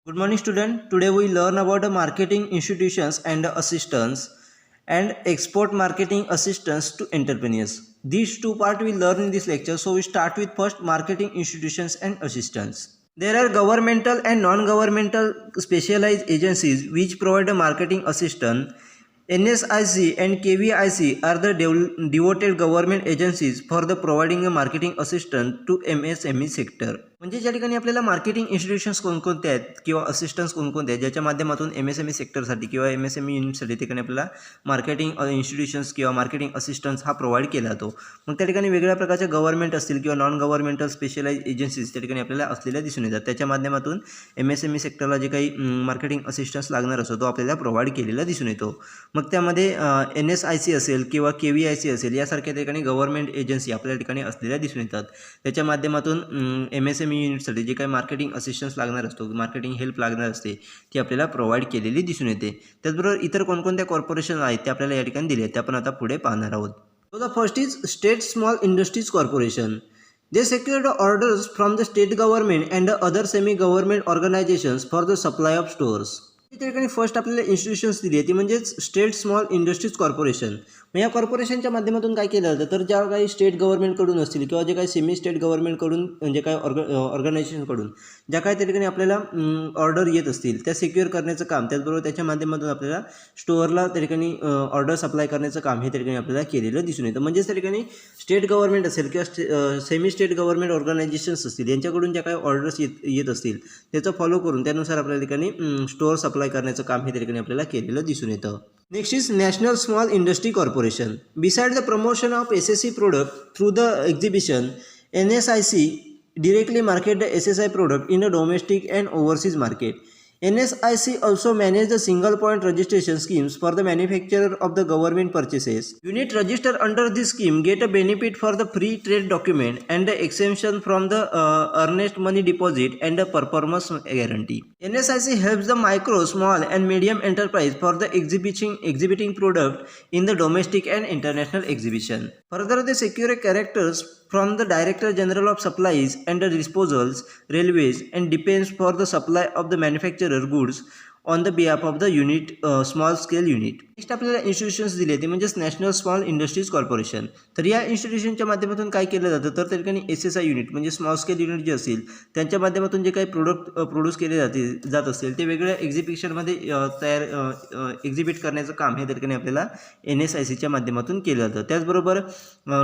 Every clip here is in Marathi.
Good morning, student. Today we learn about the marketing institutions and assistants and export marketing assistants to entrepreneurs. These two parts we learn in this lecture. So we start with first marketing institutions and assistants. There are governmental and non-governmental specialized agencies which provide a marketing assistant. NSIC and KVIC are the devoted government agencies for the providing a marketing assistant to MSME sector. म्हणजे ज्या ठिकाणी आपल्याला मार्केटिंग इन्स्टिट्यूशन्स कोणकोणते आहेत किंवा असिस्टन्स कोणकोणते आहेत ज्याच्या माध्यमातून MSME सेक्टरसाठी किंवा MSME युनिटसाठी ठिकाणी आपल्याला मार्केटिंग इन्स्टिट्यूशन्स किंवा मार्केटिंग असिस्टन्स हा प्रोव्हाइड केला जातो. मग त्या ठिकाणी वेगळ्या प्रकारच्या गव्हर्नमेंट असतील किंवा नॉन गव्हर्नमेंटल स्पेशलाइज एजन्सीज त्या ठिकाणी आपल्याला असलेल्या दिसून येतात. त्याच्या माध्यमातून MSME सेक्टरला जे काही मार्केटिंग असिस्टन्स लागणार असतो तो आपल्याला प्रोव्हाइड केलेला दिसून येतो. मग त्यामध्ये NSIC असेल किंवा KVIC असेल यासारख्या ठिकाणी गव्हर्नमेंट एजन्सी आपल्या ठिकाणी असलेल्या दिसून येतात. त्याच्या माध्यमातून MSME युनिटसाठी जे काही मार्केटिंग असिस्टन्स लागणार असतो, मार्केटिंग हेल्प लागणार असते ती आपल्याला प्रोव्हाइड केलेली दिसून येते. त्याचबरोबर इतर कोणकोणत्या कॉर्पोरेशन आहेत ते आपल्याला या ठिकाणी दिले आहेत ते आपण आता पुढे पाहणार आहोत. So the first is state small industries corporation. They secure the orders from the state government and the other semi-government organizations for the supply of stores. त्या ठिकाणी फर्स्ट आपल्याला इन्स्टिट्यूशन्स दिली आहे ती म्हणजेच स्टेट स्मॉल इंडस्ट्रीज कॉर्पोरेशन. मग या कॉर्पोरेशनच्या माध्यमातून काय केलं जातं तर ज्या काही स्टेट गव्हर्नमेंटकडून असतील किंवा जे काही सेमी स्टेट गव्हर्नमेंटकडून जे काही ऑर्गनायझेशनकडून ज्या काही त्या ठिकाणी आपल्याला ऑर्डर येत असतील त्या सिक्युअर करण्याचं काम, त्याचबरोबर त्याच्या माध्यमातून आपल्याला स्टोअरला त्या ठिकाणी ऑर्डर सप्लाय करण्याचं काम हे त्या ठिकाणी आपल्याला केलेलं दिसून येतं. म्हणजेच त्या ठिकाणी स्टेट गव्हर्नमेंट असेल किंवा सेमी स्टेट गव्हर्नमेंट ऑर्गनायझेशन्स असतील यांच्याकडून ज्या काही ऑर्डर्स येत असतील त्याचं फॉलो करून त्यानुसार आपल्या ठिकाणी स्टोअर सप्लाय करण्याचं काम हे त्या ठिकाणी आपल्याला केलेलं दिसून येतं. Next is national small industry corporation. Besides the promotion of SSI product through the exhibition, NSIC directly market the SSI product in the domestic and overseas market. NSIC also manage the single point registration schemes for the manufacturer of the government purchases. Unit registered under this scheme get a benefit for the free trade document and the exemption from the earnest money deposit and the performance guarantee. NSIC helps the micro, small and medium enterprise for the exhibiting product in the domestic and international exhibition. Further, they secure characters from the Director General of Supplies and the Disposals, Railways and Defense for the supply of the manufacturer goods on the behalf of the unit small scale unit. Next आपल्याला इन्स्टिट्यूशन्स दिले ते म्हणजेच नॅशनल स्मॉल इंडस्ट्रीज कॉर्पोरेशन. तर या इन्स्टिट्यूशनच्या माध्यमातून काय केलं जातं तर त्या ठिकाणी SSI युनिट म्हणजे स्मॉल स्केल युनिट जे असेल त्यांच्या माध्यमातून जे काही प्रोड्यूस केले जात असतील ते वेगळ्या एक्झिबिशनमध्ये एक्झिबिट करण्याचं काम हे त्या ठिकाणी आपल्याला NSICच्या माध्यमातून केलं जातं. त्याचबरोबर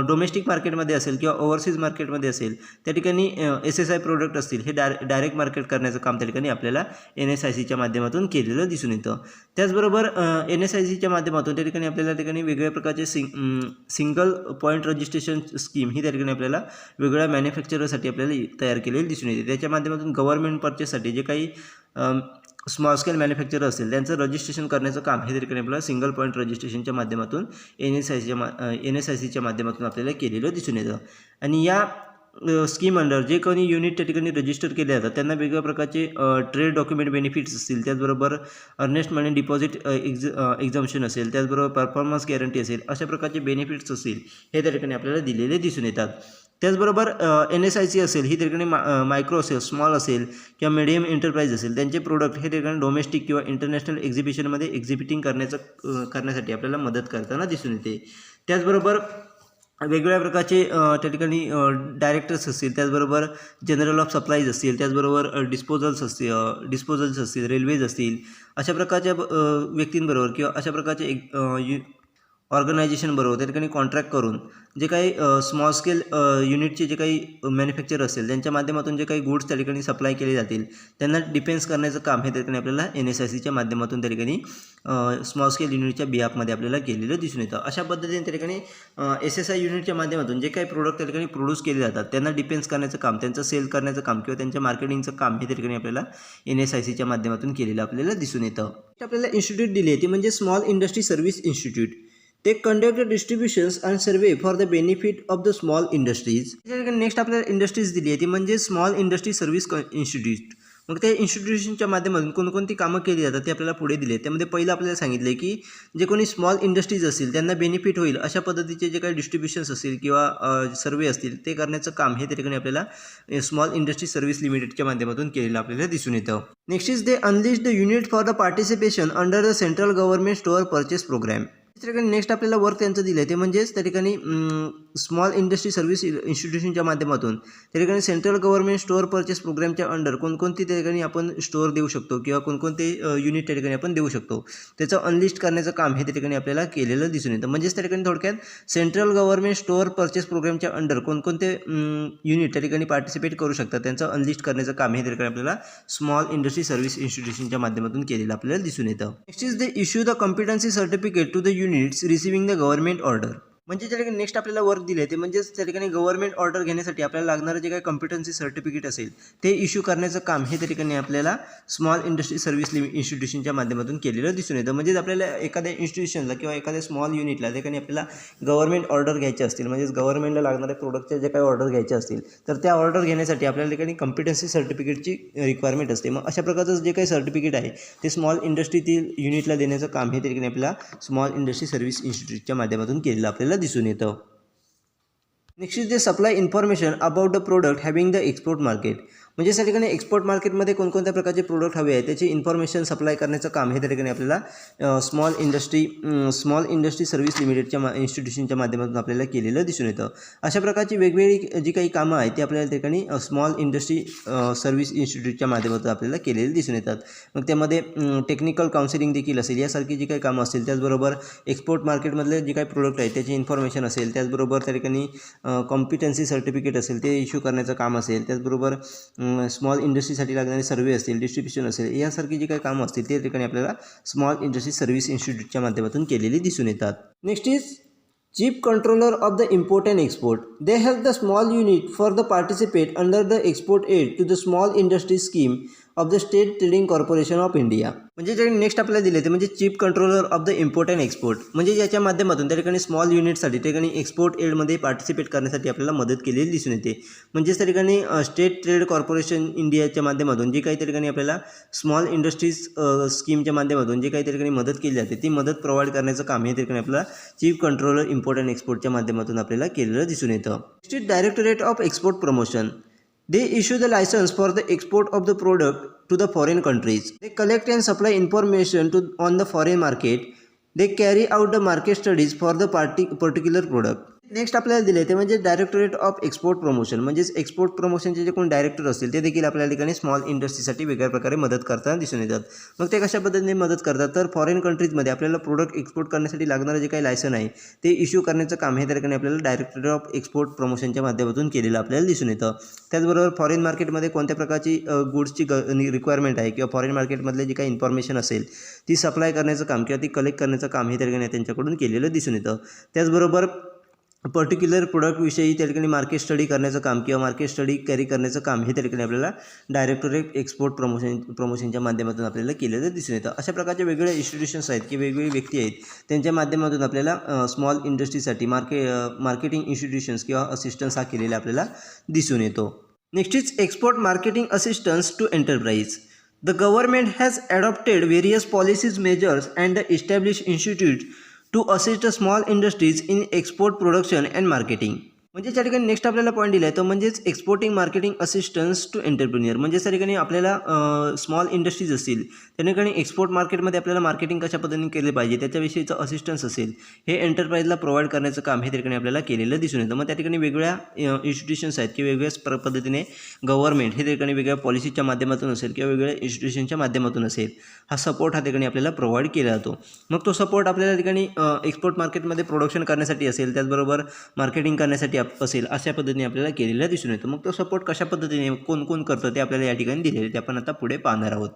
डोमेस्टिक मार्केटमध्ये असेल किंवा ओव्हरसीज मार्केटमध्ये असेल त्या ठिकाणी SSI प्रोडक्ट असतील हे डायरेक्ट मार्केट करण्याचं काम त्या ठिकाणी आपल्याला NSICच्या माध्यमातून केलेलं दिसून येतं. त्याचबरोबर NSICच्या माध्यमातून त्या ठिकाणी आपल्याला ठिकाणी वेगळ्या प्रकारचे सिंगल पॉईंट रजिस्ट्रेशन स्कीम ही त्या ठिकाणी आपल्याला वेगळ्या मॅन्युफॅक्चररसाठी आपल्याला तयार केलेली दिसून येते. त्याच्या माध्यमातून गव्हर्नमेंट पर्चेससाठी जे काही स्मॉल स्केल असेल त्यांचं रजिस्ट्रेशन करण्याचं काम हे त्या ठिकाणी आपल्याला सिंगल पॉईंट रजिस्ट्रेशनच्या माध्यमातून NSICच्या माध्यमातून आपल्याला केलेलं दिसून येतं. आणि या स्कीम अंडर जे कोणी युनिट त्या ठिकाणी रजिस्टर केले जातात त्यांना वेगवेगळ्या प्रकारचे ट्रेड डॉक्युमेंट बेनिफिट्स असतील, त्याचबरोबर अर्नेस्ट मनी डिपॉझिट एक्झम्पशन असेल, त्याचबरोबर परफॉर्मन्स गॅरंटी असेल, अशा प्रकारचे बेनिफिट्स असतील हे त्या ठिकाणी आपल्याला दिलेले दिसून येतात. त्याचबरोबर NSIC असेल ही त्या ठिकाणी मायक्रो असेल, स्मॉल असेल किंवा मिडियम एंटरप्राइज असेल त्यांचे प्रोडक्ट हे त्या ठिकाणी डोमेस्टिक किंवा इंटरनॅशनल एक्झिबिशनमध्ये एक्झिबिटिंग करण्यासाठी आपल्याला मदत करताना दिसून येते. त्याचबरोबर वेगवेगळ्या प्रकारचे त्या ठिकाणी डायरेक्टर्स असतील, त्याचबरोबर जनरल ऑफ सप्लाईज असतील, त्याचबरोबर डिस्पोजल्स असतील, रेल्वेज असतील, अशा प्रकारच्या व्यक्तींबरोबर किंवा अशा प्रकारचे ऑर्गनायझेशनबरोबर त्या ठिकाणी कॉन्ट्रॅक्ट करून जे काही स्मॉल स्केल युनिटचे जे काही मॅन्युफॅक्चर असेल त्यांच्या माध्यमातून जे काही गुड्स त्या ठिकाणी सप्लाय केले जातील त्यांना डिफेन्स करण्याचं काम हे त्या ठिकाणी आपल्याला NSICच्या माध्यमातून त्या ठिकाणी स्मॉल स्केल युनिटच्या बिहाफमध्ये आपल्याला केलेलं दिसून येतं. अशा पद्धतीने त्या ठिकाणी SSI युनिटच्या माध्यमातून जे काही प्रोडक्ट त्या ठिकाणी प्रोड्यूस केले जातात त्यांना डिफेन्स करण्याचं काम, त्यांचं सेल करण्याचं काम किंवा त्यांच्या मार्केटिंगचं काम हे त्या ठिकाणी आपल्याला NSICच्या माध्यमातून केलेलं आपल्याला दिसून येतं. आपल्याला इन्स्टिट्यूट दिली आहे ती म्हणजे स्मॉल इंडस्ट्री सर्व्हिस इन्स्टिट्यूट. ते conduct distributions and survey for the benefit of the small industries. Next आपल्याला इंडस्ट्रीज दिली आहे ती म्हणजे स्मॉल इंडस्ट्री सर्व्हिस इन्स्टिट्यूट. मग त्या इन्स्टिट्यूशनच्या माध्यमातून कोणकोणती कामं केली जातात ते आपल्याला पुढे दिले. त्यामध्ये पहिलं आपल्याला सांगितलं आहे की जे कोणी स्मॉल इंडस्ट्रीज असतील त्यांना बेनिफिट होईल अशा पद्धतीचे जे काही डिस्ट्रीब्युशन्स असतील किंवा सर्वे असतील ते करण्याचं काम हे त्या ठिकाणी आपल्याला स्मॉल इंडस्ट्री सर्व्हिस लिमिटेडच्या माध्यमातून केलेलं आपल्याला दिसून येतं. Next is they unlist the unit for the participation under the central government store purchase program. त्या ठिकाणी नेक्स्ट आपल्याला वर्क त्यांचं दिलं आहे ते म्हणजेच त्या ठिकाणी स्मॉल इंडस्ट्री सर्व्हिस इन्स्टिट्यूशनच्या माध्यमातून त्या ठिकाणी सेंट्रल गव्हर्नमेंट स्टोअर परचेस प्रोग्रामच्या अंडर कोणकोणती त्या ठिकाणी आपण स्टोअर देऊ शकतो किंवा कोणकोणते युनिट त्या ठिकाणी आपण देऊ शकतो त्याचं अनलिस्ट करण्याचं काम हे त्या ठिकाणी आपल्याला केलेलं दिसून येतं. म्हणजेच त्या ठिकाणी थोडक्यात सेंट्रल गव्हर्नमेंट स्टोअर परचेस प्रोग्रामच्या अंडर कोणकोणते युनिट त्या ठिकाणी पार्टिसिपेट करू शकतात त्यांचं अनलिस्ट करण्याचं काम हे त्या ठिकाणी आपल्याला स्मॉल इंडस्ट्री सर्व्हिस इन्स्टिट्यूशनच्या माध्यमातून केलेलं आपल्याला दिसून येतं. Next is they issue the competency certificate to the units receiving the government order. म्हणजे त्या ठिकाणी नेक्स्ट आपल्याला वर्क दिले ते म्हणजेच त्या ठिकाणी गव्हर्नमेंट ऑर्डर घेण्यासाठी आपल्याला लागणारं जे काही कॉम्पिटन्सी सर्टिफिकेट असेल ते इश्यू करण्याचं काम हे त्या ठिकाणी आपल्याला स्मॉल इंडस्ट्री सर्व्हिस इन्स्टिट्यूशनच्या माध्यमातून केलेलं दिसून येतं. म्हणजेच आपल्याला एखाद्या इन्स्टिट्यूशनला किंवा एखाद्या स्मॉल युनिटला त्या ठिकाणी आपल्याला गव्हर्नमेंट ऑर्डर घ्यायचे असतील म्हणजेच गव्हर्नमेंटला लागणाऱ्या प्रोडक्टच्या जे काही ऑर्डर घ्यायचे असतील तर त्या ऑर्डर घेण्यासाठी आपल्याला ठिकाणी कॉम्पिटन्सी सर्टिफिकेटची रिक्वायरमेंट असते. मग अशा प्रकारचं जे काही सर्टिफिकेट आहे ते स्मॉल इंडस्ट्रीतील युनिटला देण्याचं काम हे त्या ठिकाणी आपल्याला स्मॉल इंडस्ट्री सर्व्हिस इन्स्टिट्यूटच्या माध्यमातून केलेलं आपल्याला दिसून येतं. Next is they supply information about the product having the export market. म्हणजे त्या ठिकाणी एक्सपोर्ट मार्केटमध्ये कोणकोणत्या प्रकारचे प्रोडक्ट हवे आहे त्याची इन्फॉर्मेशन सप्लाय करण्याचं काम हे त्या ठिकाणी आपल्याला स्मॉल इंडस्ट्री सर्व्हिस लिमिटेडच्या इन्स्टिट्यूशनच्या माध्यमातून आपल्याला केलेलं दिसून येतं. अशा प्रकारची वेगवेगळी जी काही कामं आहेत ती आपल्याला त्या ठिकाणी स्मॉल इंडस्ट्री सर्व्हिस इन्स्टिट्यूटच्या माध्यमातून आपल्याला केलेली दिसून येतात. मग त्यामध्ये टेक्निकल काउन्सिलिंग देखील असेल यासारखी जी काही कामं असतील त्याचबरोबर एक्सपोर्ट मार्केटमधले जे काही प्रोडक्ट आहेत त्याची इन्फॉर्मेशन असेल त्याचबरोबर त्या ठिकाणी कॉम्पिटन्सी सर्टिफिकेट असेल ते इश्यू करण्याचं काम असेल त्याचबरोबर स्मॉल इंडस्ट्रीसाठी लागणारे सर्वे असतील डिस्ट्रीब्युशन असेल यासारखी जी काही कामं असतील ते ठिकाणी आपल्याला स्मॉल इंडस्ट्री सर्व्हिस इन्स्टिट्यूटच्या माध्यमातून केलेली दिसून येतात. Next is chief controller of the import and export. They help the small unit for the participate under the export aid to the small industry scheme of the state trading corporation of India. म्हणजे जे नेक्स्ट आपल्याला दिले ते म्हणजे chief controller of the import and export. म्हणजे याच्या माध्यमातून त्या ठिकाणी स्मॉल युनिटसाठी त्या ठिकाणी एक्सपोर्ट एडमध्ये पार्टिसिपेट करण्यासाठी आपल्याला मदत केलेली दिसून येते. म्हणजेच त्या ठिकाणी स्टेट ट्रेड कॉर्पोरेशन इंडियाच्या माध्यमातून जे काही त्या ठिकाणी आपल्याला स्मॉल इंडस्ट्रीज स्कीमच्या माध्यमातून जे काही त्या ठिकाणी मदत केली जाते ती मदत प्रोव्हाइड करण्याचं काम हे त्या ठिकाणी आपल्याला चीफ कंट्रोलर इम्पोर्ट अँड एक्सपोर्टच्या माध्यमातून आपल्याला केलेलं दिसून येतं. State directorate of export promotion. They issue the license for the export of the product to the foreign countries. They collect and supply information on the foreign market. They carry out the market studies for the particular product. Next आपल्याला दिले ते म्हणजे डायरेक्टरेट ऑफ एक्सपोर्ट प्रमोशन. म्हणजेच एक्सपोर्ट प्रमोशनचे जे कोण डायरेक्टर असतील ते देखील आपल्या ठिकाणी स्मॉल इंडस्ट्रीसाठी वेगळ्या प्रकारे मदत करताना दिसून येतात. मग ते कशा पद्धतीने मदत करतात तर फॉरेन कंट्रीजमध्ये आपल्याला प्रोडक्ट एक्सपोर्ट करण्यासाठी लागणारं जे काही लायसन आहे ते इश्यू करण्याचं काम हे त्या ठिकाणी आपल्याला डायरेक्टरेट ऑफ एक्सपोर्ट प्रमोशनच्या माध्यमातून केलेलं आपल्याला दिसून येतं. त्याचबरोबर फॉरेन मार्केटमध्ये कोणत्या प्रकारची गुड्सची रिक्वायरमेंट आहे किंवा फॉरेन मार्केटमधले जी काही इन्फॉर्मेशन असेल ती सप्लाय करण्याचं काम किंवा ती कलेक्ट करण्याचं काम हे त्या ठिकाणी त्यांच्याकडून केलेलं दिसून येतं. त्याचबरोबर पर्टिक्युलर प्रोडक्टविषयी त्या ठिकाणी मार्केट स्टडी करण्याचं काम किंवा मार्केट स्टडी कॅरी करण्याचं काम हे त्या ठिकाणी आपल्याला डायरेक्टरेट एक्सपोर्ट प्रमोशनच्या माध्यमातून आपल्याला केलेलं दिसून येतं. अशा प्रकारचे वेगवेगळे इन्स्टिट्यूशन्स आहेत की वेगवेगळी व्यक्ती आहेत त्यांच्या माध्यमातून आपल्याला स्मॉल इंडस्ट्रीसाठी मार्केटिंग इन्स्टिट्यूशन्स किंवा असिस्टन्स हा केलेला आपल्याला दिसून येतो. Next is export marketing assistance to enterprise. The government has adopted various policies, measures and established institutes to assist small industries in export production and marketing. म्हणजे त्या ठिकाणी नेक्स्ट आपल्याला पॉईंट दिला आहे तो म्हणजेच exporting marketing assistance to entrepreneur. म्हणजे त्या ठिकाणी आपल्याला स्मॉल इंडस्ट्रीज असतील त्या ठिकाणी एक्सपोर्ट मार्केटमध्ये आपल्याला मार्केटिंग कशा पद्धतीने केले पाहिजे त्याच्याविषयीचं असिस्टन्स असेल हे एंटरप्राइजला प्रोव्हाइड करण्याचं काम हे त्या ठिकाणी आपल्याला केलेलं दिसून येतं. मग त्या ठिकाणी वेगवेगळ्या इन्स्टिट्यूशन्स आहेत की वेगवेगळ्या पद्धतीने गव्हर्नमेंट हे त्या ठिकाणी वेगळ्या पॉलिसीच्या माध्यमातून असेल किंवा वेगवेगळ्या इन्स्टिट्यूशनच्या माध्यमातून असेल हा सपोर्ट हा ठिकाणी आपल्याला प्रोव्हाइड केला जातो. मग तो सपोर्ट आपल्याला ठिकाणी एक्सपोर्ट मार्केटमध्ये प्रोडक्शन करण्यासाठी असेल त्याचबरोबर मार्केटिंग करण्यासाठी असेल अशा पद्धतीने आपल्याला केलेला दिसून येतो. मग तो सपोर्ट कशा पद्धतीने कोण करतं ते आपल्याला या ठिकाणी दिलेले ते आपण आता पुढे पाहणार आहोत.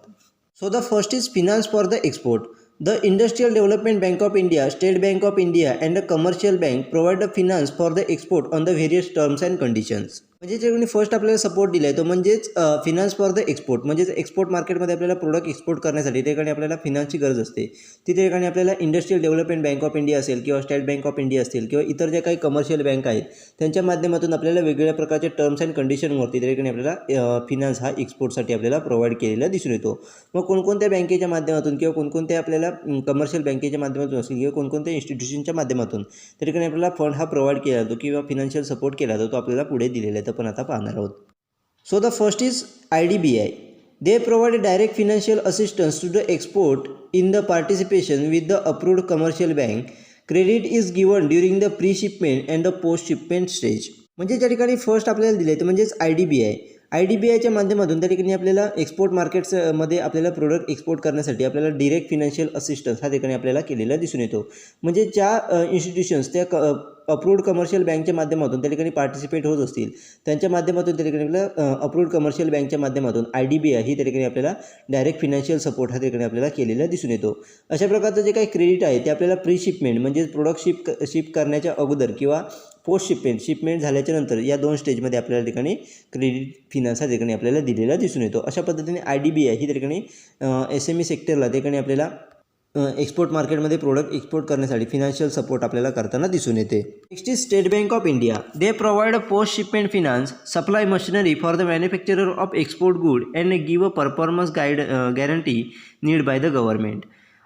So the first is finance for the export. The Industrial Development Bank of India, State Bank of India and the Commercial Bank provide the finance for the export on the various terms and conditions. म्हणजे जे कोणी फर्स्ट आपल्याला सपोर्ट दिला आहे तो म्हणजेच फिनान्स फॉर द एक्सपोर्ट, म्हणजेच एक्सपोर्ट मार्केटमध्ये आपल्याला प्रोडक्ट एक्सपोर्ट करण्यासाठी त्या ठिकाणी आपल्याला फिनान्सची गरज असते. ती त्या ठिकाणी आपल्याला industrial development bank of India असेल किंवा स्टेट बँक ऑफ इंडिया असतील किंवा इतर ज्या काही कमर्शियल बँक आहेत त्यांच्या माध्यमातून आपल्याला वेगवेगळ्या प्रकारचे टर्म्स अँड कंडिशनवरती त्या ठिकाणी आपल्याला फिनान्स हा एक्सपोर्टसाठी आपल्याला प्रोव्हाइड केलेला दिसून येतो. मग कोणकोणत्या बँकेच्या माध्यमातून किंवा कोणकोणत्या आपल्याला कमर्शियल बँकेच्या माध्यमातून असेल किंवा कोणकोणत्या इन्स्टिट्यूशनच्या माध्यमातून त्या ठिकाणी आपल्याला फंड हा प्रोव्हाइड केला जातो किंवा फिनान्शियल सपोर्ट केला जातो, तो आपल्याला पुढे दिलेला आहे, तर पण आता पाहणार आहोत. So the first is IDBI. They provide direct financial assistance to the export in the participation with the approved commercial bank. Credit is given during the pre-shipment and the post-shipment stage. म्हणजे ज्या ठिकाणी फर्स्ट आपल्याला दिले ते म्हणजेच IDBIच्या माध्यमातून त्या ठिकाणी आपल्याला एक्सपोर्ट मार्केट्समध्ये आपल्याला प्रोडक्ट एक्सपोर्ट करण्यासाठी आपल्याला डायरेक्ट फिनान्शियल असिस्टन्स हा ठिकाणी आपल्याला केलेला दिसून येतो. म्हणजे ज्या इन्स्टिट्यूशन्स त्या अप्रूव्ड कमर्शियल बँकच्या माध्यमातून त्या ठिकाणी पार्टिसिपेट होत असतील त्यांच्या माध्यमातून त्या ठिकाणी आपल्याला अप्रूव्ड कमर्शियल बँकच्या माध्यमातून IDBI ही त्या ठिकाणी आपल्याला डायरेक्ट फिनान्शियल सपोर्ट हा ठिकाणी आपल्याला केलेला दिसून येतो. अशा प्रकारचं जे काही क्रेडिट आहे ते आपल्याला प्री शिपमेंट म्हणजे प्रोडक्ट शिप करण्याच्या अगोदर किंवा पोस्ट शिपमेंट झाल्याच्या नंतर या दोन स्टेजमध्ये आपल्याला ठिकाणी क्रेडिट फिनान्स हा ठिकाणी आपल्याला दिलेला दिसून येतो. अशा पद्धतीने IDBI ही त्या ठिकाणी SME सेक्टरला त्या ठिकाणी आपल्याला एक्सपोर्ट मार्केटमध्ये प्रोडक्ट एक्सपोर्ट करण्यासाठी फिनान्शियल सपोर्ट आपल्याला करताना दिसून येते. Next is state bank of India. They provide post shipment finance, supply machinery for the manufacturer of export good and give a performance guarantee need by the government.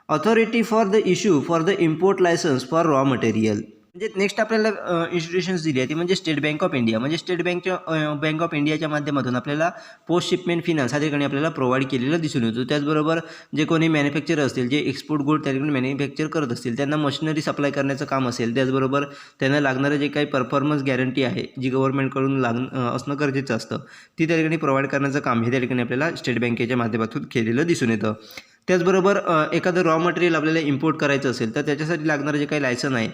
Authority for the issue for the import licence for raw material. म्हणजे नेक्स्ट आपल्याला इन्स्टिट्यूशन्स दिली आहे ती म्हणजे स्टेट बँक ऑफ इंडिया. म्हणजे स्टेट बँक ऑफ इंडियाच्या माध्यमातून आपल्याला पोस्ट शिपमेंट फिनान्स हा ठिकाणी आपल्याला प्रोव्हाइड केलेला दिसून येतो. त्याचबरोबर जे कोणी मॅन्युफॅक्चरर असतील जे एक्सपोर्ट गुड त्या ठिकाणी मॅन्युफॅक्चर करत असतील त्यांना मशिनरी सप्लाय करण्याचं काम असेल, त्याचबरोबर त्यांना लागणारं जे काही परफॉर्मन्स गॅरंटी आहे जी गव्हर्नमेंटकडून असणं गरजेचं असतं ती त्या ठिकाणी प्रोव्हाइड करण्याचं काम हे त्या ठिकाणी आपल्याला स्टेट बँकेच्या माध्यमातून केलेलं दिसून येतं. त्याचबरोबर एखादं रॉ मटेरियल आपल्याला इम्पोर्ट करायचं असेल तर त्याच्यासाठी लागणारं जे काही लायसन आहे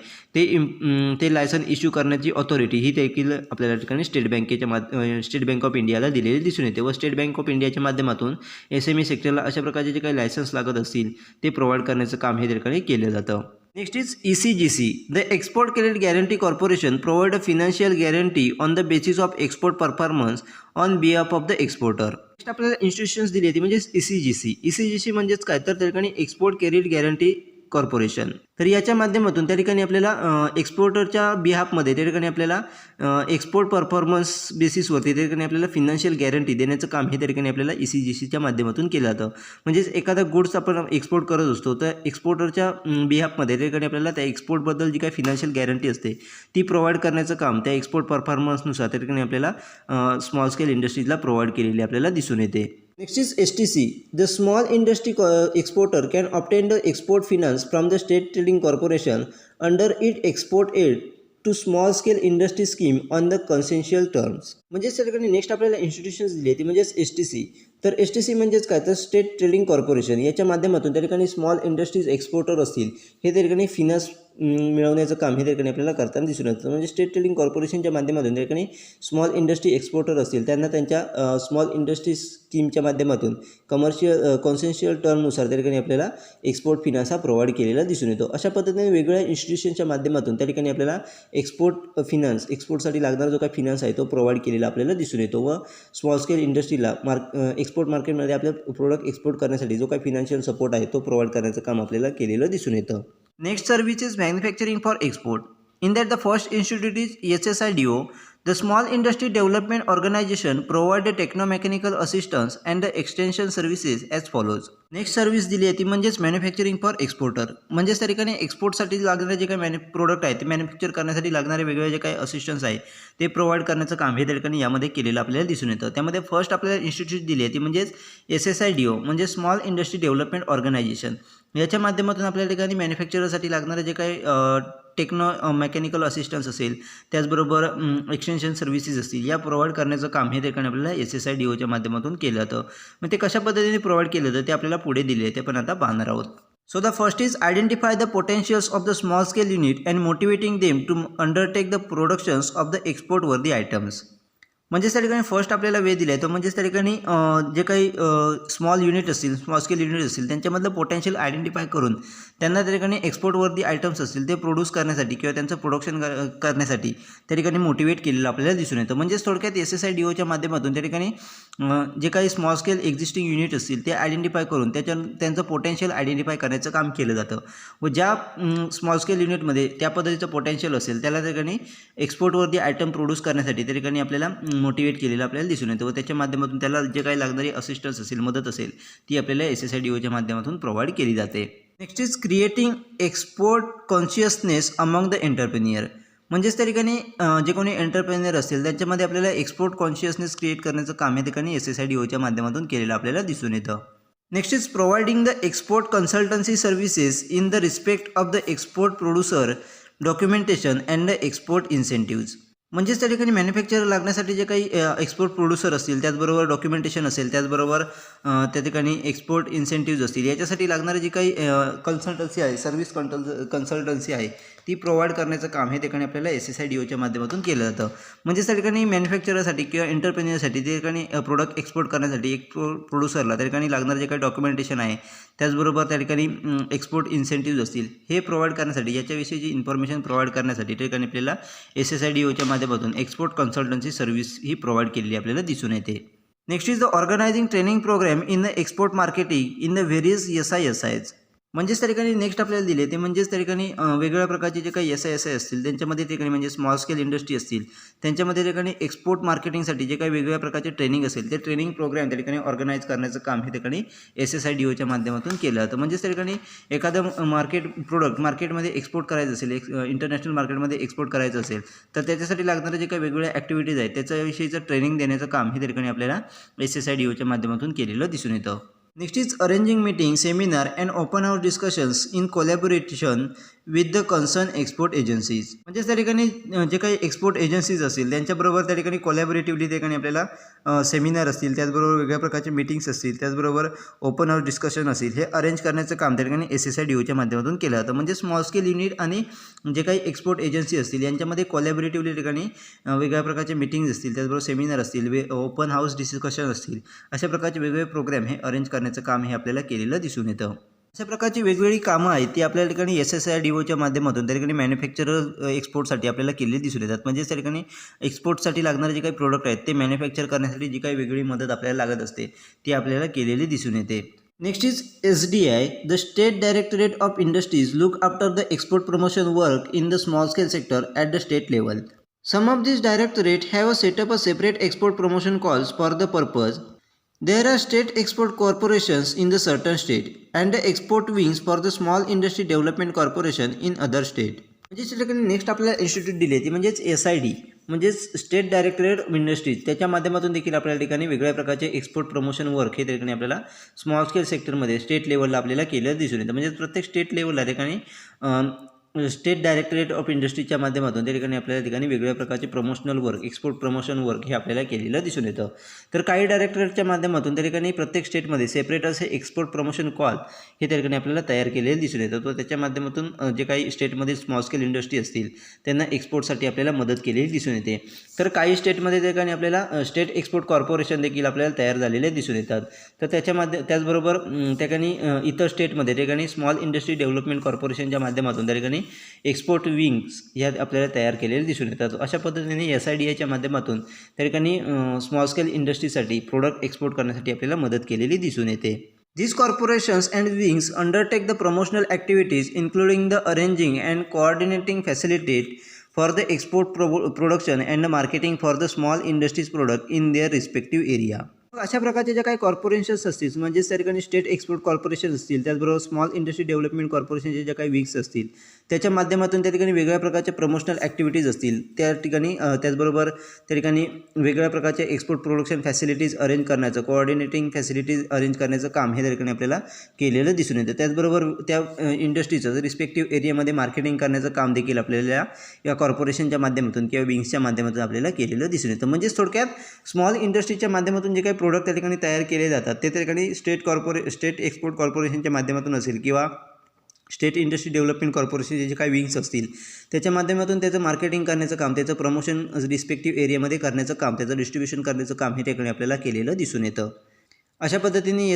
ते लायसन इश्यू करण्याची ऑथॉरिटी ही देखील आपल्याला ठिकाणी स्टेट बँक ऑफ इंडियाला दिलेली दिसून येते. व स्टेट बँक ऑफ इंडियाच्या माध्यमातून SME सेक्टरला अशा प्रकारचे जे काही लायसन्स लागत असतील ते प्रोव्हाइड करण्याचं काम हे ठिकाणी केलं जातं. Next is ECGC. The export credit guarantee corporation provide a financial guarantee on the basis of export performance on behalf of the exporter. Next आपल्याला इन्स्टिट्यूशन्स दिली होती म्हणजेच ECGC म्हणजेच काय तर त्या ठिकाणी एक्सपोर्ट क्रेडिट गॅरंटी कॉर्पोरेशन. तर याच्या माध्यमातून त्या ठिकाणी आपल्याला एक्सपोर्टरच्या बिहाफमध्ये त्या ठिकाणी आपल्याला एक्सपोर्ट परफॉर्मन्स बेसिसवरती त्या ठिकाणी आपल्याला फिनान्शियल गॅरंटी देण्याचं काम हे त्या ठिकाणी आपल्याला ECGCच्या माध्यमातून केलं जातं. म्हणजेच एखादा गुड्स आपण एक्सपोर्ट करत असतो तर एक्सपोर्टरच्या बिहाफमध्ये त्या ठिकाणी आपल्याला त्या एक्सपोर्टबद्दल जी काही फिनान्शियल गॅरंटी असते ती प्रोव्हाइड करण्याचं काम त्या एक्सपोर्ट परफॉर्मन्सनुसार त्या ठिकाणी आपल्याला स्मॉल स्केल इंडस्ट्रीजला प्रोव्हाइड केलेली आपल्याला दिसून येते. Next is STC. The small industry exporter can obtain the export finance from the state trading corporation under its export aid to small scale industry scheme on the consensual terms. म्हणजे त्या ठिकाणी नेक्स्ट आपल्याला इन्स्टिट्यूशन्स दिली आहे ती म्हणजेच STC. तर STC म्हणजेच काय तर स्टेट ट्रेडिंग कॉर्पोरेशन. याच्या माध्यमातून त्या ठिकाणी स्मॉल इंडस्ट्रीज एक्सपोर्टर असतील हे त्या ठिकाणी फिनान्स मिळवण्याचं काम हे त्या ठिकाणी आपल्याला करताना दिसून येतं. म्हणजे स्टेट ट्रेडिंग कॉर्पोरेशनच्या माध्यमातून त्या ठिकाणी स्मॉल इंडस्ट्री एक्सपोर्टर असतील त्यांना त्यांच्या स्मॉल इंडस्ट्री स्कीमच्या माध्यमातून कॉन्सेन्शियल टर्मनुसार त्या ठिकाणी आपल्याला एक्सपोर्ट फिनान्स हा प्रोव्हाइड केलेला दिसून येतो. अशा पद्धतीने वेगवेगळ्या इन्स्टिट्यूशनच्या माध्यमातून त्या ठिकाणी आपल्याला एक्सपोर्ट फिनान्स एक्सपोर्टसाठी लागणारा जो काही फिनान्स आहे तो प्रोव्हाइड केलेला आपल्याला दिसून येतो. व स्मॉल स्केल इंडस्ट्रीला एक्सपोर्ट मार्केटमध्ये आपल्या प्रोडक्ट एक्सपोर्ट करण्यासाठी जो काही फिनान्शियल सपोर्ट आहे तो प्रोव्हाइड करण्याचं काम आपल्याला केलेलं दिसून येतं. Next service is manufacturing for export. In that the first institute is SYDO, the Small Industry Development Organization provide the techno-mechanical assistance and the extension services as follows. Next service दिली आहे ती म्हणजेच मॅन्युफॅक्चरिंग फॉर एक्सपोर्टर. म्हणजेच त्या ठिकाणी एक्सपोर्टसाठी लागणारे जे काही प्रोडक्ट आहे ते मॅन्युफॅक्चर करण्यासाठी लागणारे वेगवेगळे जे काही असिस्टन्स आहे ते प्रोव्हाइड करण्याचं काम हे त्या ठिकाणी यामध्ये केलेलं आपल्याला दिसून येतं. त्यामध्ये फर्स्ट आपल्याला इन्स्टिट्यूट दिली आहे ती म्हणजेच SYDO म्हणजे स्मॉल इंडस्ट्री डेव्हलपमेंट ऑर्गनायझेशन. याच्या माध्यमातून आपल्या ठिकाणी मॅन्युफॅक्चररसाठी लागणारे जे काही टेक्नो मेकॅनिकल असिस्टन्स असेल त्याचबरोबर एक्सटेन्शन सर्व्हिसेस असतील या प्रोव्हाइड करण्याचं काम हे ठिकाणी आपल्याला SYDOच्या माध्यमातून केलं जातं. मग ते कशा पद्धतीने प्रोव्हाइड केलं जातं ते आपल्याला पुढे दिले आहे ते पण आता पाहणार आहोत. So the first is identify the potentials of the small scale unit and motivating them to undertake the productions of the export worthy items. म्हणजेच त्या ठिकाणी फर्स्ट आपल्याला वे दिला आहे तो म्हणजेच त्या ठिकाणी जे काही स्मॉल युनिट असतील, स्मॉल स्केल युनिट असतील, त्यांच्यामधलं पोटेन्शियल आयडेंटिफाय करून त्यांना त्या ठिकाणी एक्सपोर्टवरती आयटम्स असतील ते प्रोड्यूस करण्यासाठी किंवा त्यांचं प्रोडक्शन करण्यासाठी त्या ठिकाणी मोटिवेट केलेलं आपल्याला दिसून येतं. म्हणजेच थोडक्यात SSIDOच्या माध्यमातून त्या ठिकाणी जे काही स्मॉल स्केल एक्झिस्टिंग युनिट असतील ते आयडेंटिफाय करून त्यांचं पोटेन्शियल आयडेंटिफाय करण्याचं काम केलं जातं व ज्या स्मॉल स्केल युनिटमध्ये त्या पद्धतीचं पोटेन्शियल असेल त्याला त्या ठिकाणी एक्सपोर्टवरती आयटम प्रोड्यूस करण्यासाठी त्या ठिकाणी आपल्याला मोटिवेट केलेलं आपल्याला दिसून येतं व त्याच्या माध्यमातून त्याला जे काही लागणारी असिस्टन्स असेल, मदत असेल, ती आपल्याला SSIDOच्या माध्यमातून प्रोव्हाइड केली जाते. Next is creating export consciousness among the entrepreneur. म्हणजेच त्या ठिकाणी जे कोणी एंटरप्रेन्युअर असतील त्यांच्यामध्ये आपल्याला एक्सपोर्ट कॉन्शियसनेस क्रिएट करण्याचं काम या ठिकाणी SSIDOच्या माध्यमातून केलेलं आपल्याला दिसून येतं. Next is providing the export consultancy services in the respect of the export producer, documentation and the export incentives. म्हणजेच त्या ठिकाणी मॅन्युफॅक्चर लागण्यासाठी जे काही एक्सपोर्ट प्रोड्युसर असतील, त्याचबरोबर डॉक्युमेंटेशन असेल, त्याचबरोबर त्या ठिकाणी एक्सपोर्ट इन्सेंटिव्ज असतील, याच्यासाठी लागणारी जी काही कन्सल्टन्सी आहे, सर्व्हिस कन्सल्टन्सी आहे, ती प्रोव्हाइड करण्याचं काम हे ठिकाणी आपल्याला SSIDOच्या माध्यमातून केलं जातं. म्हणजेच त्या ठिकाणी मॅन्युफॅक्चररसाठी किंवा एंटरप्रेन्युअरसाठी त्या ठिकाणी प्रोडक्ट एक्सपोर्ट करण्यासाठी प्रोड्युसरला त्या ठिकाणी लागणारं जे काही डॉक्युमेंटेशन आहे, त्याचबरोबर त्या ठिकाणी एक्सपोर्ट इन्सेंटिव्ज असतील, हे प्रोव्हाइड करण्यासाठी, याच्याविषयीची इन्फॉर्मेशन प्रोव्हाइड करण्यासाठी त्या ठिकाणी आपल्याला SSIDOच्या माध्यमातून एक्सपोर्ट कन्सल्टन्सी सर्व्हिस ही प्रोव्हाइड केलेली आपल्याला दिसून येते. Next is the organizing training program in the export marketing in the various SISIs. म्हणजेच त्या ठिकाणी नेक्स्ट आपल्याला दिले ते म्हणजेच त्या ठिकाणी वेगवेगळ्या प्रकारचे जे काही SISI असतील त्यांच्यामध्ये त्या ठिकाणी म्हणजे स्मॉल स्केल इंडस्ट्री असतील त्यांच्यामध्ये त्या ठिकाणी एक्सपोर्ट मार्केटिंगसाठी जे काही वेगवेगळ्या प्रकारचे ट्रेनिंग असेल ते ट्रेनिंग प्रोग्राम त्या ठिकाणी ऑर्गनाईज करण्याचं काम हे ठिकाणी SSIDOच्या माध्यमातून केलं जातं. म्हणजेच त्या ठिकाणी एखादं मार्केटमध्ये एक्सपोर्ट करायचं असेल, इंटरनॅशनल मार्केटमध्ये एक्सपोर्ट करायचं असेल तर त्याच्यासाठी लागणारे जे काही वेगवेगळ्या ॲक्टिव्हिटीज आहेत त्याच्याविषयीचं ट्रेनिंग देण्याचं काम हे त्या ठिकाणी आपल्याला SSIDOच्या माध्यमातून केलेलं दिसून येतं. Next is arranging meeting, seminar and open house discussions in collaboration with the concern export agencies. म्हणजेच त्या ठिकाणी जे काही एक्सपोर्ट एजन्सीज असतील त्यांच्याबरोबर त्या ठिकाणी कोलॅबोरेटिव्हली त्या ठिकाणी आपल्याला सेमिनार असतील, त्याचबरोबर वेगळ्या प्रकारचे मीटिंग्स असतील, त्याचबरोबर ओपन हाऊस डिस्कशन असतील, हे अरेंज करण्याचं काम त्या ठिकाणी SSIDOच्या माध्यमातून केलं जातं. म्हणजे स्मॉल स्केल युनिट आणि जे काही एक्सपोर्ट एजन्सी असतील यांच्यामध्ये कोलॅबोरेटिव्हली ठिकाणी वेगळ्या प्रकारचे मीटिंग्स असतील, त्याचबरोबर सेमिनार असतील, ओपन हाऊस डिस्कशन असतील, अशा प्रकारचे वेगवेगळे प्रोग्राम हे अरेंज करण्याचं काम हे आपल्याला केलेलं दिसून येतं. अशा प्रकारची वेगवेगळी कामं आहेत ती आपल्या ठिकाणी SSIDOच्या माध्यमातून त्या ठिकाणी मॅन्युफॅक्चरर एक्सपोर्टसाठी आपल्याला केलेली दिसून येतात. म्हणजेच त्या ठिकाणी एक्सपोर्टसाठी लागणारे जे काही प्रोडक्ट आहेत ते मॅन्युफॅक्चर करण्यासाठी जी काही वेगळी मदत आपल्याला लागत असते ती आपल्याला केलेली दिसून येते. Next is SDI. The state directorate of industries look after the export promotion work in the small scale sector at the state level. Some of these directorate have set up a separate export promotion calls for the purpose. There are state export corporations in the certain state and the export wings for the small industry development corporation in other state. म्हणजेच त्या ठिकाणी नेक्स्ट आपल्याला इन्स्टिट्यूट दिली ती म्हणजेच SID म्हणजेच स्टेट डायरेक्टरेट ऑफ इंडस्ट्रीज. त्याच्या माध्यमातून देखील आपल्या ठिकाणी वेगळ्या प्रकारचे एक्सपोर्ट प्रमोशन वर्क हे त्या ठिकाणी आपल्याला स्मॉल स्केल सेक्टरमध्ये स्टेट लेवलला आपल्याला केलं दिसून येतं. म्हणजे प्रत्येक स्टेट लेवलला ठिकाणी स्टेट डायरेक्टरेट ऑफ इंडस्ट्रीच्या माध्यमातून त्या ठिकाणी आपल्या ठिकाणी वेगवेगळ्या प्रकारचे promotional work, export promotion work हे आपल्याला केलेलं दिसून येतं. तर काही डायरेक्टरेटच्या माध्यमातून त्या ठिकाणी प्रत्येक स्टेटमध्ये सेपरेट असे एक्सपोर्ट प्रमोशन कॉल हे त्या ठिकाणी आपल्याला तयार केलेले दिसून येतं. तो त्याच्या माध्यमातून जे काही स्टेटमध्ये स्मॉल स्केल इंडस्ट्री असतील त्यांना एक्सपोर्टसाठी आपल्याला मदत केलेली दिसून येते. तर काही स्टेटमध्ये त्या ठिकाणी आपल्याला स्टेट एक्सपोर्ट कॉर्पोरेशन देखील आपल्याला तयार झालेले दिसून येतात. तर त्याचबरोबर त्या ठिकाणी इतर स्टेटमध्ये त्या ठिकाणी स्मॉल इंडस्ट्री डेव्हलपमेंट कॉर्पोरेशनच्या माध्यमातून त्या ठिकाणी एक्सपोर्ट विंग्स ह्या आपल्याला तयार केलेले दिसून येतात. अशा पद्धतीने SIDIच्या माध्यमातून त्या ठिकाणी स्मॉल स्केल इंडस्ट्रीसाठी प्रोडक्ट एक्सपोर्ट करण्यासाठी आपल्याला मदत केलेली दिसून येते. These corporations and wings undertake the promotional activities including the arranging and coordinating facilitate for the export production and marketing for the small industries product in their respective area. अशा प्रकारचे ज्या काही कॉर्पोरेशन्स असतील म्हणजेच त्या ठिकाणी स्टेट एक्सपोर्ट कॉर्पोरेशन असतील, त्याचबरोबर स्मॉल इंडस्ट्री डेव्हलपमेंट कॉर्पोरेशनचे ज्या काही विंग्स असतील त्याच्या माध्यमातून त्या ठिकाणी वेगवेगळ्या प्रकारचे प्रमोशनल ॲक्टिव्हिटीज असतील त्या ठिकाणी त्याचबरोबर त्या ठिकाणी वेगवेगळ्या प्रकारचे एक्सपोर्ट प्रोडक्शन फॅसिलिटीज अरेंज करण्याचं, कोऑर्डिनेटिंग फॅसिलिटीज अरेंज करण्याचं काम हे त्या ठिकाणी आपल्याला केलेलं दिसून येतं. त्याचबरोबर त्या इंडस्ट्रीचं रिस्पेक्टिव्ह एरियामध्ये मार्केटिंग करण्याचं काम देखील आपल्याला या कॉर्पोरेशनच्या माध्यमातून किंवा विंग्सच्या माध्यमातून आपल्याला केलेलं दिसून येतं. म्हणजेच थोडक्यात स्मॉल इंडस्ट्रीच्या माध्यमातून जे काही प्रोडक्ट त्या ठिकाणी तयार केले जातात ते त्या ठिकाणी स्टेट एक्सपोर्ट कॉर्पोरेशनच्या माध्यमातून असेल किंवा स्टेट इंडस्ट्री डेव्हलपमेंट कॉर्पोरेशनचे जे काही विंग्स असतील त्याच्या माध्यमातून त्याचं मार्केटिंग करण्याचं काम, त्याचं प्रमोशन रिस्पेक्टिव्ह एरियामध्ये करण्याचं काम, त्याचं डिस्ट्रीब्युशन करण्याचं काम हे ठिकाणी आपल्याला केलेलं दिसून येतं. अशा पद्धतीने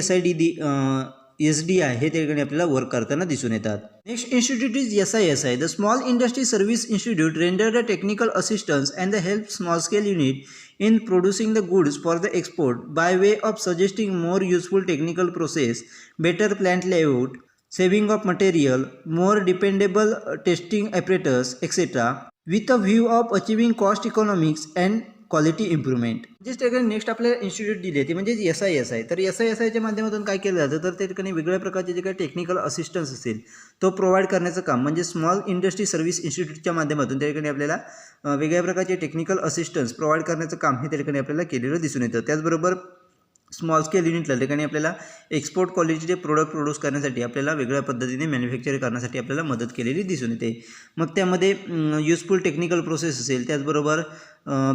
SDI हे त्या ठिकाणी आपल्याला वर्क करताना दिसून येतात. Next institute is SISI. The small industry service institute render the technical assistance and the help small scale unit in producing the goods for the export by way of suggesting more useful technical process, better plant layout, saving of material, more dependable testing apparatus, etc. with a view of achieving cost economics and quality improvement. जे ठिकाणी नेक्स्ट आपल्याला इन्स्टिट्यूट दिले ते म्हणजे SISI. तर SISIच्या माध्यमातून काय केलं जातं, तर त्या ठिकाणी वेगवेगळ्या प्रकारचे जे काही टेक्निकल असिस्टन्स असेल तो प्रोव्हाइड करण्याचं काम, म्हणजे स्मॉल इंडस्ट्री सर्व्हिस इन्स्टिट्यूटच्या माध्यमातून त्या ठिकाणी आपल्याला वेगवेगळ्या प्रकारचे टेक्निकल असिस्टन्स प्रोव्हाइड करण्याचं काम हे त्या ठिकाणी आपल्याला केलेलं दिसून येतं. त्याचबरोबर स्मॉल स्केल युनिटला ठिकाणी आपल्याला एक्सपोर्ट क्वालिटीचे प्रोडक्ट प्रोड्यूस करण्यासाठी आपल्याला वेगळ्या पद्धतीने मॅन्युफॅक्चर करण्यासाठी आपल्याला मदत केलेली दिसून येते. मग त्यामध्ये युजफुल टेक्निकल प्रोसेस असेल, त्याचबरोबर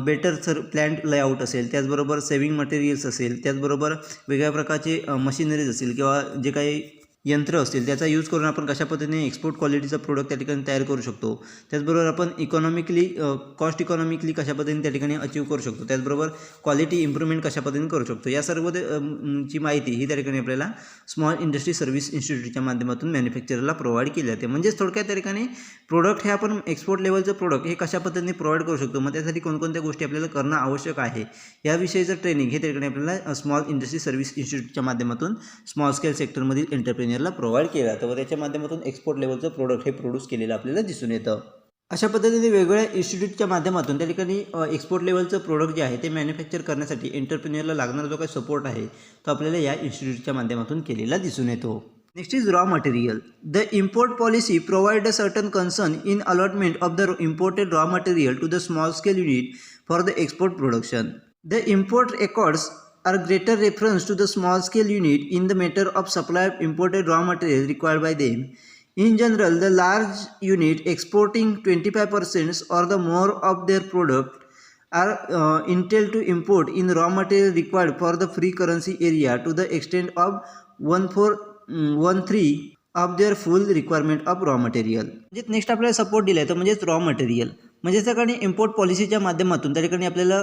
बेटर प्लॅन्ट लेआउट असेल, त्याचबरोबर सेविंग मटेरियल्स असेल, त्याचबरोबर वेगळ्या प्रकारचे मशिनरीज असतील किंवा जे काही यंत्र असतील त्याचा यूज करून आपण कशा पद्धतीने एक्सपोर्ट क्वालिटीचा प्रोडक्ट त्या ठिकाणी तयार करू शकतो. त्याचबरोबर आपण कॉस्ट इकॉनॉमिकली कशा पद्धतीने त्या ठिकाणी अचीव करू शकतो. त्याचबरोबर क्वालिटी इम्प्रूव्हमेंट कशा पद्धतीने करू शकतो. या सर्व ची माहिती ही त्या ठिकाणी आपल्याला स्मॉल इंडस्ट्री सर्व्हिस इन्स्टिट्यूटच्या माध्यमातून मॅन्युफॅक्चररला प्रोव्हाइड केली जाते. म्हणजेच थोडक्यात त्या ठिकाणी प्रोडक्ट हे आपण एक्सपोर्ट लेवलचं प्रोडक्ट हे कशा पद्धतीने प्रोव्हाइड करू शकतो, मग त्यासाठी कोणकोणत्या गोष्टी आपल्याला करणं आवश्यक आहे याविषयीचं ट्रेनिंग हे त्या ठिकाणी आपल्याला स्मॉल इंडस्ट्री सर्व्हिस इन्स्टिट्यूटच्या माध्यमातून स्मॉल स्केल सेक्टरमधील एंटरप्रेन्युअरला प्रोव्हाइड केलं जातं व त्याच्या माध्यमातून एक्सपोर्ट लेवलचं प्रोडक्ट हे प्रोड्यूस केलेलं आपल्याला दिसून येतं. अशा पद्धतीने वेगवेगळ्या इन्स्टिट्यूटच्या माध्यमातून त्या ठिकाणी एक्सपोर्ट लेवलचं प्रोडक्ट जे आहे ते मॅन्युफॅक्चर करण्यासाठी एंटरप्रेन्युअरला लागणारा जो काही सपोर्ट आहे तो आपल्याला या इन्स्टिट्यूटच्या माध्यमातून केलेला दिसून येतो. Next is raw material. The import policy provides a certain concern in allotment of the imported raw material to the small scale unit for the export production. The import records are greater reference to the small scale unit in the matter of supply of imported raw material required by them. In general, the large unit exporting 25% or the more of their product are entitled to import in raw material required for the free currency area to the extent of 1/3 of their full requirement of raw material. म्हणजे नेक्स्ट आपल्याला सपोर्ट दिला आहे तो म्हणजेच रॉ मटेरियल. म्हणजे त्या ठिकाणी इम्पोर्ट पॉलिसीच्या माध्यमातून त्या ठिकाणी आपल्याला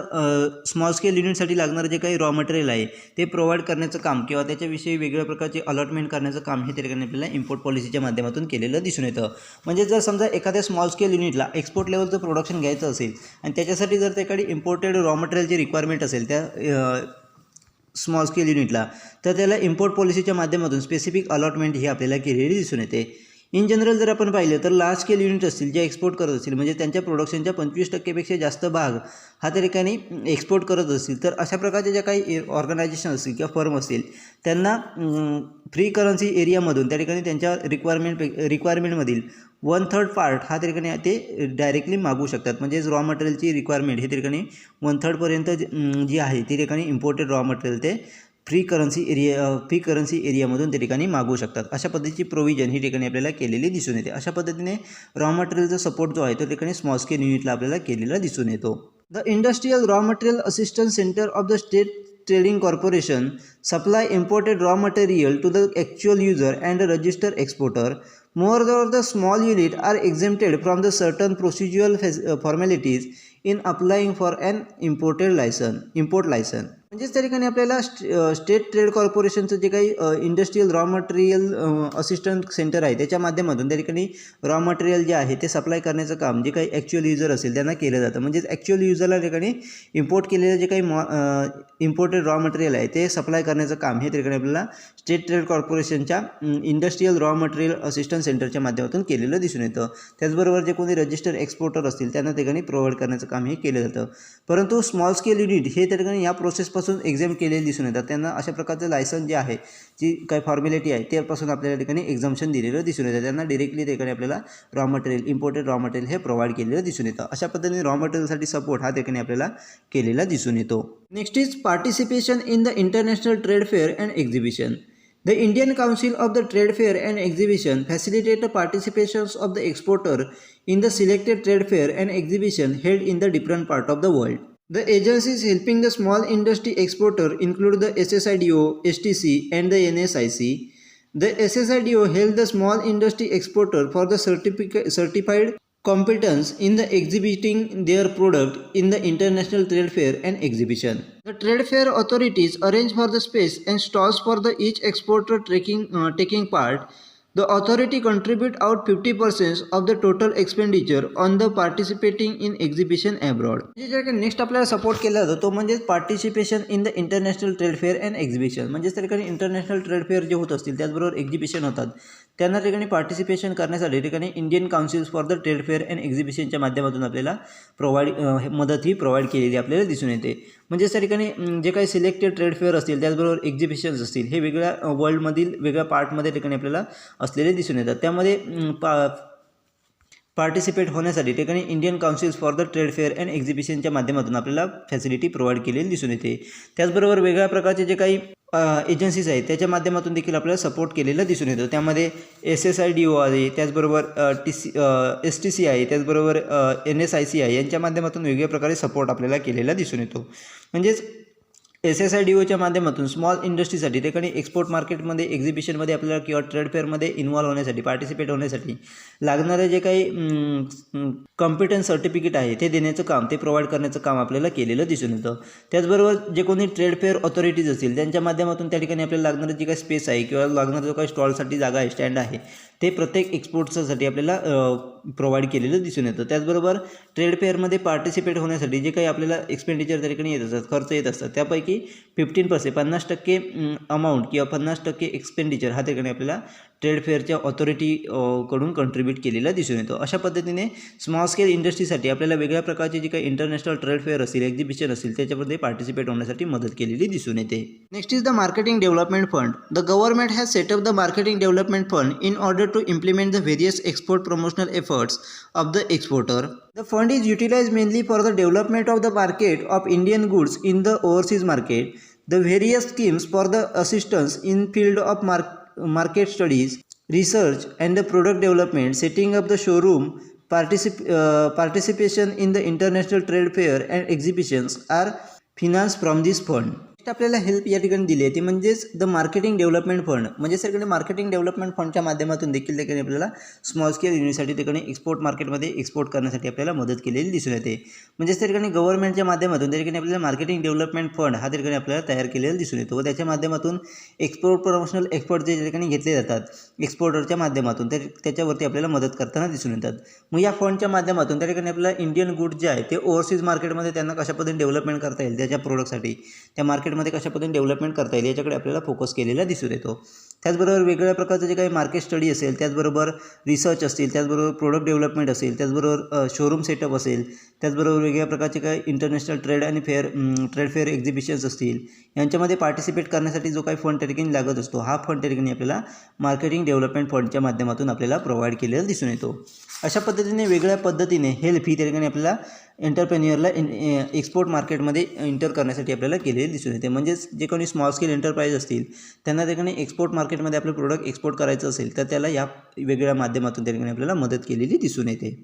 स्मॉल स्केल युनिटसाठी लागणारं जे काही रॉ मटेरियल आहे ते प्रोव्हाइड करण्याचं काम किंवा त्याच्याविषयी वेगवेगळ्या प्रकारचे अलॉटमेंट करण्याचं काम हे त्या ठिकाणी आपल्याला इम्पोर्ट पॉलिसीच्या माध्यमातून केलेलं दिसून येतं. म्हणजे जर समजा एखाद्या स्मॉल स्केल युनिटला एक्सपोर्ट लेवलचं प्रोडक्शन घ्यायचं असेल आणि त्याच्यासाठी जर त्याकडे इम्पोर्टेड रॉ मटेरियलची रिक्वायरमेंट असेल त्या स्मॉल स्केल युनिटला, तर त्याला इम्पोर्ट पॉलिसीच्या माध्यमातून स्पेसिफिक अलॉटमेंट ही आपल्याला केलेली दिसून येते. इन जनरल जर आपण पाहिलं तर लार्ज स्केल युनिट असतील जे एक्सपोर्ट करत असतील म्हणजे त्यांच्या प्रोडक्शनच्या 25% जास्त भाग हा त्या ठिकाणी एक्सपोर्ट करत असतील तर अशा प्रकारच्या ज्या काही ऑर्गनायझेशन असतील किंवा फर्म असतील त्यांना फ्री करन्सी एरियामधून त्या ठिकाणी त्यांच्या रिक्वायरमेंटमधील 1/3 पार्ट हा त्या ठिकाणी ते डायरेक्टली मागू शकतात. म्हणजे रॉ मटेरियलची रिक्वायरमेंट हे त्या ठिकाणी 1/3 पर्यंत जी आहे ती ठिकाणी इम्पोर्टेड रॉ मटेरियल ते फ्री करन्सी एरियामधून त्या ठिकाणी मागू शकतात. अशा पद्धतीची प्रोव्हिजन ही ठिकाणी आपल्याला केलेली दिसून येते. अशा पद्धतीने रॉ मटेरियलचा सपोर्ट जो आहे तो ठिकाणी स्मॉल स्केल युनिटला आपल्याला केलेला दिसून येतो. The industrial raw material assistance centre of the state trading corporation supply imported raw material to the actual user and register exporter. Moreover, the small unit are exempted from the certain procedural formalities in applying for an import license. म्हणजेच त्या ठिकाणी आपल्याला स्टेट ट्रेड कॉर्पोरेशनचं जे काही industrial raw material assistant centre आहे त्याच्या माध्यमातून त्या ठिकाणी रॉ मटेरियल जे आहे ते सप्लाय करण्याचं काम जे काही ॲक्च्युअल युजर असेल त्यांना केलं जातं. म्हणजेच ॲक्च्युअल युजरला ठिकाणी इम्पोर्ट केलेलं जे काही इम्पोर्टेड रॉ मटेरियल आहे ते सप्लाय करण्याचं काम हे ठिकाणी आपल्याला स्टेट ट्रेड कॉर्पोरेशनच्या इंडस्ट्रियल रॉ मटेरियल असिस्टंट सेंटरच्या माध्यमातून केलेलं दिसून येतं. त्याचबरोबर जे कोणी रजिस्टर एक्सपोर्टर असतील त्यांना ठिकाणी प्रोव्हाइड करण्याचं काम हे केलं जातं. परंतु स्मॉल स्केल युनिट हे त्या ठिकाणी या प्रोसेसपासून एक्झाम केलेले दिसून येतात. त्यांना अशा प्रकारचं लायसन्स जे आहे जी काही फॉर्मॅलिटी आहे त्यापासून आपल्याला ठिकाणी एक्झाम्पशन दिलेलं दिसून येतं. त्यांना डिरेक्टली ठिकाणी आपल्याला raw material imported raw material हे प्रोव्हाइड केलेलं दिसून येतं. अशा पद्धतीने रॉ मटेरियलसाठी सपोर्ट हा ठिकाणी आपल्याला केलेला दिसून येतो. Next is participation in the international trade fair and exhibition. The Indian Council of the Trade Fair and Exhibition facilitate the participations of the exporter in the selected trade fair and exhibition held in the different part of the world. The agencies helping the small industry exporter include the SSIDO, STC and the NSIC. The SSIDO helps the small industry exporter for the certified competence in the exhibiting their product in the international trade fair and exhibition. The trade fair authorities arrange for the space and stalls for the each exporter taking part. The authority contribute out 50% of the total expenditure on the participating in exhibition abroad. Next आपल्याला सपोर्ट केला जातो तो म्हणजे participation in the international trade fair and exhibition. म्हणजे त्या ठिकाणी इंटरनॅशनल ट्रेड फेअर जे होत असतील त्याचबरोबर एक्झिबिशन होतात त्यांना ठिकाणी पार्टिसिपेशन करण्यासाठी ठिकाणी Indian councils for the trade fair and एक्झिबिशनच्या माध्यमातून आपल्याला मदत ही प्रोव्हाइड केलेली आपल्याला दिसून येते. म्हणजे त्या ठिकाणी जे काही सिलेक्टेड ट्रेड फेअर असतील त्याचबरोबर एक्झिबिशन्स असतील हे वेगळ्या वर्ल्डमधील वेगळ्या पार्टमध्ये ठिकाणी आपल्याला असलेले दिसून येतात. त्यामध्ये पार्टिसिपेट होण्यासाठी ठिकाणी Indian councils for the trade fair and एक्झिबिशनच्या माध्यमातून आपल्याला फॅसिलिटी प्रोव्हाइड केलेली दिसून येते. त्याचबरोबर वेगळ्या प्रकारचे जे काही एजन्सीज आहेत त्याच्या माध्यमातून देखील आपल्याला सपोर्ट केलेला दिसून येतो. त्यामध्ये SSIDO आहे, त्याचबरोबर STC आहे, त्याचबरोबर NSIC यांच्या माध्यमातून वेगवेगळ्या प्रकारे सपोर्ट आपल्याला केलेला दिसून येतो. म्हणजेच SSIDOच्या माध्यमातून स्मॉल इंडस्ट्रीसाठी ठिकाणी एक्सपोर्ट मार्केटमध्ये एक्झिबिशनमध्ये आपल्याला किंवा ट्रेड फेअरमध्ये इन्व्हॉल्व होण्यासाठी पार्टिसिपेट होण्यासाठी लागणारे जे काही कॉम्पिटन्स सर्टिफिकेट आहे ते देण्याचं काम ते प्रोव्हाइड करण्याचं काम आपल्याला केलेलं दिसून येतं. त्याचबरोबर जे कोणी ट्रेड फेअर ऑथॉरिटीज असतील त्यांच्या माध्यमातून त्या ठिकाणी आपल्याला लागणारं जी काही स्पेस आहे किंवा लागणारा जो काही स्टॉलसाठी जागा आहे स्टँड आहे ते प्रत्येक एक्सपोर्टसाठी आपल्याला प्रोव्हाइड केलेलं दिसून येतं. त्याचबरोबर ट्रेड फेअरमध्ये पार्टिसिपेट होण्यासाठी जे काही आपल्याला एक्सपेंडिचर त्या ठिकाणी येत असतात खर्च येत असतात त्यापैकी 15% 50% अमाऊंट किंवा 50% एक्सपेंडिचर हा ठिकाणी आपल्याला ट्रेड फेअरच्या ऑथॉरिटी कडून कंट्रीब्यूट केलेला दिसून येतो. अशा पद्धतीने स्मॉल स्केल इंडस्ट्रीसाठी आपल्याला वेगळ्या प्रकारचे जे काही इंटरनॅशनल ट्रेड फेअर असतील एक्झिबिशन असतील त्याच्यामध्ये पार्टिसिपेट होण्यासाठी मदत केलेली दिसून येते. Next is the marketing development fund. The government has set up the marketing development fund in order to implement the various export promotional efforts of the exporter. The fund is utilized mainly for the development of the market of Indian goods in the overseas market. The various schemes for the assistance in field of market studies, research and the product development, setting up the showroom, participation in the international trade fair and exhibitions are financed from this fund. आपल्याला हेल्प या ठिकाणी दिली आहे ती म्हणजेच द मार्केटिंग डेव्हलपमेंट फंड. म्हणजे ठिकाणी मार्केटिंग डेव्हलपमेंट फंडच्या माध्यमातून देखील ठिकाणी आपल्याला स्मॉल स्केल युनिटसाठी ठिकाणी एक्सपोर्ट मार्केटमध्ये एक्सपोर्ट करण्यासाठी आपल्याला मदत केलेली दिसून येते. म्हणजेच त्या ठिकाणी गव्हर्नमेंटच्या माध्यमातून त्या ठिकाणी आपल्याला मार्केटिंग डेव्हलपमेंट फंड हा ठिकाणी आपल्याला तयार केलेला दिसून येतो व त्याच्या माध्यमातून एक्सपोर्ट प्रमोशनल एक्सपोर्ट जे ठिकाणी घेतले जातात एक्सपोर्टरच्या माध्यमातून त्याच्यावरती आपल्याला मदत करताना दिसून येतात. मग या फंडच्या माध्यमातून त्या ठिकाणी आपल्याला इंडियन गुड जे आहे ते ओव्हरसीज मार्केटमध्ये त्यांना कशा पद्धतीने डेव्हलपमेंट करता येईल त्याच्या प्रोडक्टसाठी त्या मार्केटमध्ये कशा पद्धतीने डेव्हलपमेंट करता येईल याच्याकडे आपल्याला फोकस केलेला दिसून येतो. त्याचबरोबर वेगवेगळ्या प्रकारचे जे काही मार्केट स्टडी असेल त्याचबरोबर रिसर्च असतील त्याचबरोबर प्रोडक्ट डेव्हलपमेंट असेल त्याचबरोबर शोरूम सेटअप असेल त्याचबरोबर वेगवेगळ्या प्रकारचे काही इंटरनॅशनल ट्रेड आणि ट्रेड फेअर एक्झिबिशन्स असतील यांच्यामध्ये पार्टिसिपेट करण्यासाठी जो काही फंड त्या ठिकाणी लागत असतो हा फंड त्या ठिकाणी आपल्याला मार्केटिंग डेव्हलपमेंट फंडच्या माध्यमातून आपल्याला प्रोव्हाइड केलेला दिसून येतो. अशा पद्धतीने वेगळ्या पद्धतीने हेल्प ही त्या ठिकाणी आपल्याला एंटरप्रेन्युअरला एक्सपोर्ट मार्केटमध्ये एंटर करण्यासाठी आपल्याला केलेली दिसून येते. म्हणजेच जे कोणी स्मॉल स्केल एंटरप्राइज असतील त्यांना त्या ठिकाणी एक्सपोर्ट मार्केटमध्ये आपलं प्रोडक्ट एक्सपोर्ट करायचं असेल तर त्याला या वेगळ्या माध्यमातून त्या ठिकाणी आपल्याला मदत केलेली दिसून येते.